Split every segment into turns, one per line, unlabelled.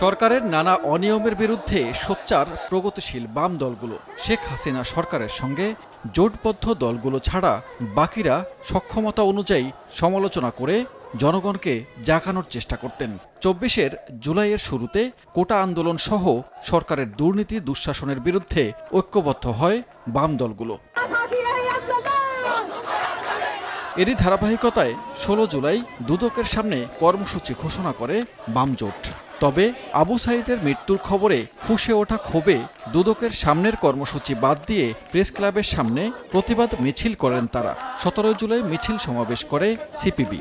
সরকারের নানা অনিয়মের বিরুদ্ধে সোচ্চার প্রগতিশীল বাম দলগুলো। শেখ হাসিনা সরকারের সঙ্গে জোটবদ্ধ দলগুলো ছাড়া বাকিরা সক্ষমতা অনুযায়ী সমালোচনা করে জনগণকে জাগানোর চেষ্টা করতেন। ২৪ জুলাইয়ের শুরুতে কোটা আন্দোলন সহ সরকারের দুর্নীতি দুঃশাসনের বিরুদ্ধে ঐক্যবদ্ধ হয় বাম দলগুলো। এরই ধারাবাহিকতায় ১৬ জুলাই দুদকের সামনে কর্মসূচি ঘোষণা করে বাম জোট। তবে আবু সাঈদের মৃত্যুর খবরে ফুঁসে ওঠা ক্ষোভে দুদকের সামনের কর্মসূচি বাদ দিয়ে প্রেস ক্লাবের সামনে প্রতিবাদ মিছিল করেন তারা। ১৭ জুলাই মিছিল সমাবেশ করে সিপিবি।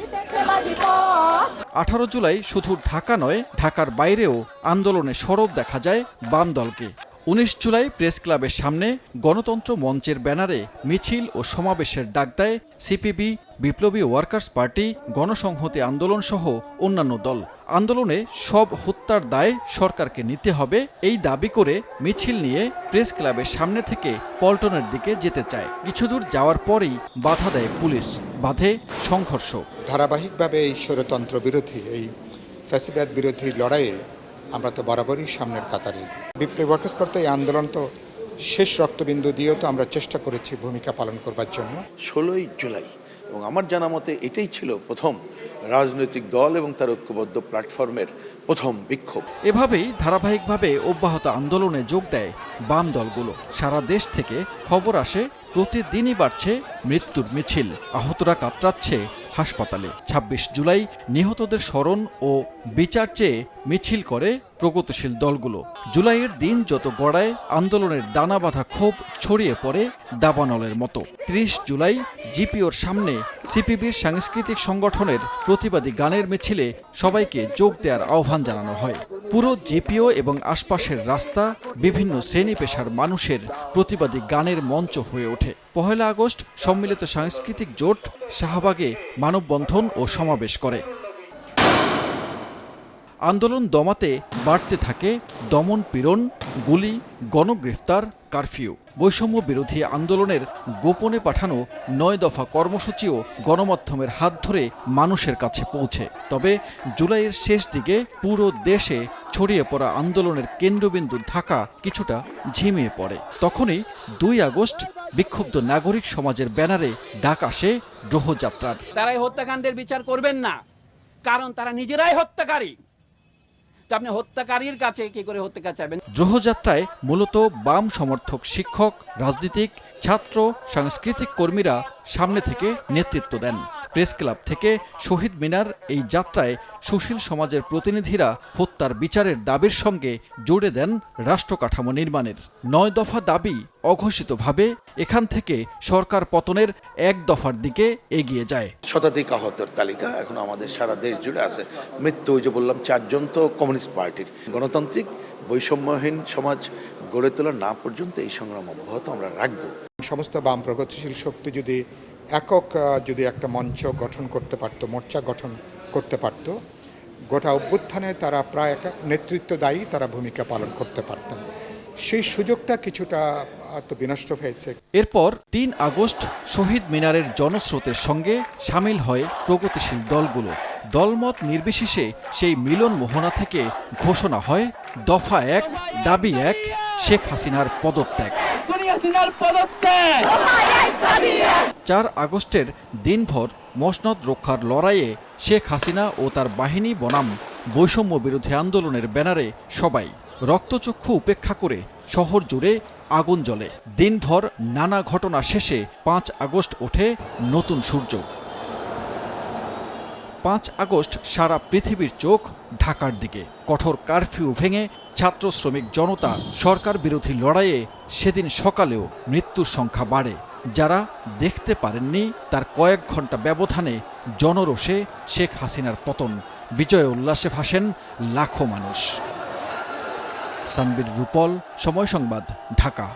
১৮ জুলাই শুধু ঢাকা নয়, ঢাকার বাইরেও আন্দোলনে সরব দেখা যায় বাম দলকে। ১৯ জুলাই প্রেস ক্লাবের সামনে গণতন্ত্র মঞ্চের ব্যানারে মিছিল ও সমাবেশের ডাক দেয় সিপিবি, বিপ্লবী ওয়ার্কার্স পার্টি, গণসংহতি আন্দোলন সহ অন্যান্য দল। আন্দোলনে সব হত্যার দায় সরকারকে নিতে হবে এই দাবি করে মিছিল নিয়ে প্রেস ক্লাবের সামনে থেকে পল্টনের দিকে যেতে চায়। কিছুদূর যাওয়ার পরেই বাধা দেয় পুলিশ, বাধে সংঘর্ষ।
ধারাবাহিকভাবে এই স্বৈরতন্ত্র বিরোধী, এই ফ্যাসিবাদ বিরোধী লড়াইয়ে আমরা তো বরাবরই সামনের কাতারে। বিপ্লবী ওয়ার্কার্স পার্টি এই আন্দোলন তো শেষ রক্তবিন্দু দিয়েও তো আমরা চেষ্টা করেছি ভূমিকা পালন করবার জন্য।
১৬ই জুলাই এবং আমার জানা মতে এটাই ছিল প্রথম রাজনৈতিক দল এবং তার ঐক্যবদ্ধ প্ল্যাটফর্মের প্রথম বিক্ষোভ।
এভাবেই ধারাবাহিকভাবে অব্যাহত আন্দোলনে যোগ দেয় বাম দলগুলো। সারা দেশ থেকে খবর আসে প্রতিদিনই বাড়ছে মৃত্যুর মিছিল, আহতরা কাতরাচ্ছে হাসপাতালে। ২৬ জুলাই নিহতদের স্মরণ ও বিচার চেয়ে মিছিল করে প্রগতিশীল দলগুলো। জুলাইয়ের দিন যত গড়ায় আন্দোলনের দানা বাঁধা ক্ষোভ ছড়িয়ে পড়ে দাবানলের মতো। ৩০ জুলাই জিপিওর সামনে সিপিবির সাংস্কৃতিক সংগঠনের প্রতিবাদী গানের মিছিলে সবাইকে যোগ দেওয়ার আহ্বান জানানো হয়। পুরো জিপিও এবং আশপাশের রাস্তা বিভিন্ন শ্রেণী পেশার মানুষের প্রতিবাদী গানের মঞ্চ হয়ে ওঠে। ১ আগস্ট সম্মিলিত সাংস্কৃতিক জোট শাহবাগে মানববন্ধন ও সমাবেশ করে। আন্দোলন দমাতে বাড়তে থাকে দমন পীড়ন, গুলি, গণগ্রেফতার, কারফিউ। বৈষম্য বিরোধী আন্দোলনের গোপনে পাঠানো ৯ দফা কর্মসূচিও গণমাধ্যমের হাত ধরে মানুষের কাছে পৌঁছে। তবে জুলাইয়ের শেষ দিকে পুরো দেশে ছড়িয়ে পড়া আন্দোলনের কেন্দ্রবিন্দু ঢাকা কিছুটা ঝিমিয়ে পড়ে। তখনই ২ আগস্ট বিক্ষুব্ধ নাগরিক সমাজের ব্যানারে ডাক আসে গ্রহযাত্রার।
তারাই হত্যাকাণ্ডের বিচার করবেন না, কারণ তারা নিজেরাই হত্যাকারী। আপনি হত্যাকারীর কাছে কি করে হত্যাকার চাইবেন?
গ্রহযাত্রায় মূলত বাম সমর্থক শিক্ষক, রাজনীতিক, ছাত্র, সাংস্কৃতিক কর্মীরা সামনে থেকে নেতৃত্ব দেন। প্রেস ক্লাব থেকে শহীদ মিনার এই যাত্রায় সুশীল সমাজের প্রতিনিধিরা হত্যার বিচারের দাবির সঙ্গে জুড়ে দেন রাষ্ট্রকাঠামো নির্মাণের ৯ দফা দাবি। অঘোষিতভাবে এখান থেকে সরকার পতনের ১ দফার দিকে এগিয়ে যায়।
শতাধিক আহতের তালিকা এখন আমাদের সারা দেশ জুড়ে আছে। মৃত্যু, ওই যে বললাম ৪ জন তো কমিউনিস্ট পার্টির। গণতান্ত্রিক বৈষম্যহীন সমাজ গড়ে তোলা না পর্যন্ত এই সংগ্রাম অব্যাহত আমরা রাখব।
সমস্ত বাম প্রগতিশীল শক্তি যদি একক একটা মঞ্চ গঠন করতে পারত, মোর্চা গঠন করতে পারত, গোটা অভ্যুত্থানে তারা প্রায় একটা নেতৃত্বদায়ী তারা ভূমিকা পালন করতে পারতেন। সেই সুযোগটা কিছুটা তো বিনষ্ট হয়েছে।
এরপর ৩ আগস্ট শহীদ মিনারের জনস্রোতের সঙ্গে সামিল হয় প্রগতিশীল দলগুলো। দলমত নির্বিশেষে সেই মিলন মোহনা থেকে ঘোষণা হয় দফা ১, দাবি ১, শেখ হাসিনার পদত্যাগ। ৪ আগস্টের দিনভর মসনদ রক্ষার লড়াইয়ে শেখ হাসিনা ও তার বাহিনী বনাম বৈষম্য বিরোধী আন্দোলনের ব্যানারে সবাই রক্তচক্ষু উপেক্ষা করে শহর জুড়ে আগুন জ্বলে। দিনভর নানা ঘটনা শেষে ৫ আগস্ট ওঠে নতুন সূর্য। ৫ আগস্ট সারা পৃথিবীর চোখ ঢাকার দিকে। কঠোর কারফিউ ভেঙে ছাত্র শ্রমিক জনতা সরকার বিরোধী লড়াইয়ে সেদিন সকালেও মৃত্যুর সংখ্যা বাড়ে। যারা দেখতে পারেননি তার কয়েক ঘন্টা ব্যবধানে জনরোষে শেখ হাসিনার পতন, বিজয় উল্লাসে ভাসেন লাখো মানুষ। সানবীর রূপল, সময় সংবাদ, ঢাকা।